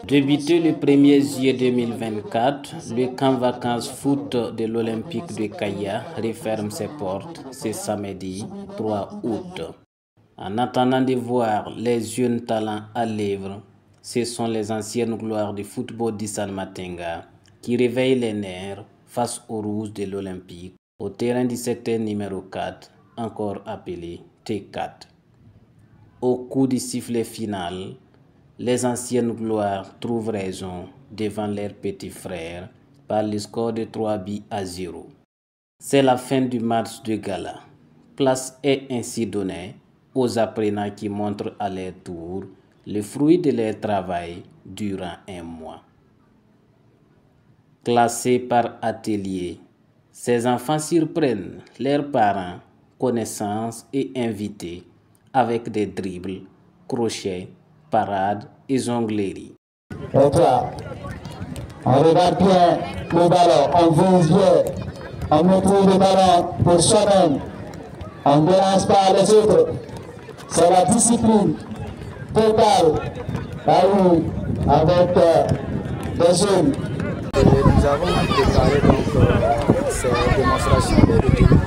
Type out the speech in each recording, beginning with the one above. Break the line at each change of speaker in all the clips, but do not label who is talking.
Débuté le 1er juillet 2024, le camp vacances foot de l'Olympique de Kaya referme ses portes ce samedi 3 août. En attendant de voir les jeunes talents à l'œuvre, ce sont les anciennes gloires du football d'Issane Matenga qui réveillent les nerfs face aux Rouges de l'Olympique au terrain du secteur numéro 4, encore appelé T4. Au coup du sifflet final, les anciennes gloires trouvent raison devant leurs petits frères par le score de 3-0. C'est la fin du match de gala. Place est ainsi donnée aux apprenants qui montrent à leur tour le fruit de leur travail durant un mois. Classés par atelier, ces enfants surprennent leurs parents, connaissances et invités avec des dribbles, crochets, parades et jongleries.
Et toi, on regarde bien le ballon, on vise bien, on maîtrise le ballon pour soi-même, on ne dérange pas les autres. C'est la discipline totale, avec des jeunes.
Nous avons préparé donc ces démonstrations de routine.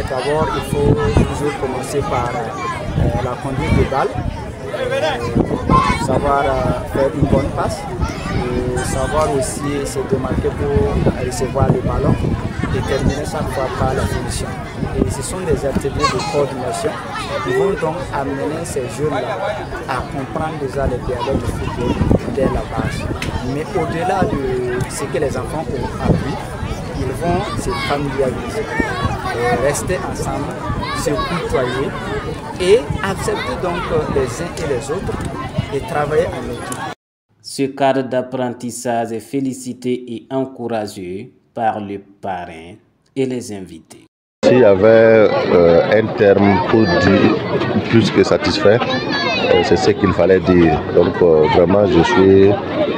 D'abord, il faut toujours commencer par la conduite de balle, savoir faire une bonne passe, et savoir aussi se démarquer pour recevoir le ballon et terminer chaque fois par la finition. Et ce sont des ateliers de coordination qui vont donc amener ces jeunes-là à comprendre déjà les dialogues du football dès la base. Mais au-delà de ce que les enfants ont appris, ils vont se familiariser, rester ensemble, se côtoyer et accepter donc les uns et les autres et travailler en équipe.
Ce cadre d'apprentissage est félicité et encouragé par le parrain et les invités.
S'il y avait un terme pour dire plus que satisfait, c'est ce qu'il fallait dire. Donc vraiment, je suis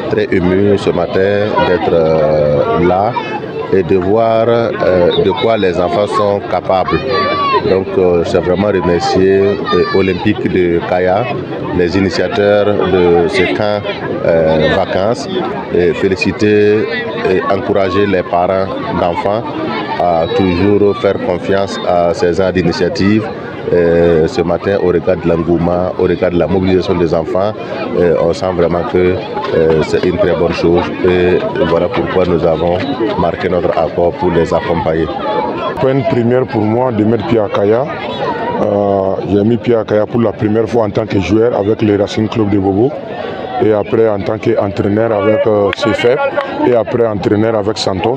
très ému ce matin d'être là et de voir de quoi les enfants sont capables. Donc c'est vraiment remercier Olympique de Kaya, les initiateurs de ce camp vacances, et féliciter et encourager les parents d'enfants à toujours faire confiance à ces genres d'initiatives. Ce matin, au regard de l'engouement, au regard de la mobilisation des enfants, on sent vraiment que c'est une très bonne chose et voilà pourquoi nous avons marqué notre accord pour les accompagner.
C'est une première pour moi de mettre pied à Kaya. J'ai mis pied à Kaya pour la première fois en tant que joueur avec le Racing Club de Bobo. Et après en tant qu'entraîneur avec CFEP et après entraîneur avec Santos.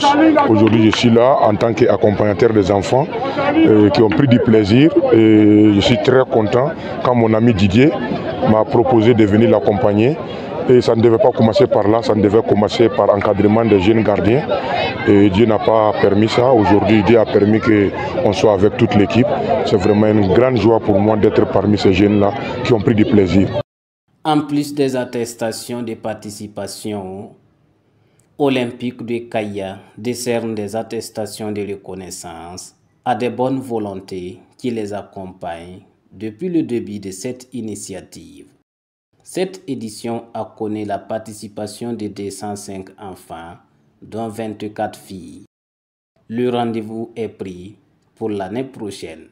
Aujourd'hui je suis là en tant qu'accompagnateur des enfants qui ont pris du plaisir et je suis très content quand mon ami Didier m'a proposé de venir l'accompagner. Et ça ne devait pas commencer par là, ça ne devait commencer par l'encadrement des jeunes gardiens. Et Dieu n'a pas permis ça. Aujourd'hui, Dieu a permis qu'on soit avec toute l'équipe. C'est vraiment une grande joie pour moi d'être parmi ces jeunes-là qui ont pris du plaisir.
En plus des attestations de participation, Olympique de Kaya décerne des attestations de reconnaissance à des bonnes volontés qui les accompagnent depuis le début de cette initiative. Cette édition a connu la participation de 205 enfants, dont 24 filles. Le rendez-vous est pris pour l'année prochaine.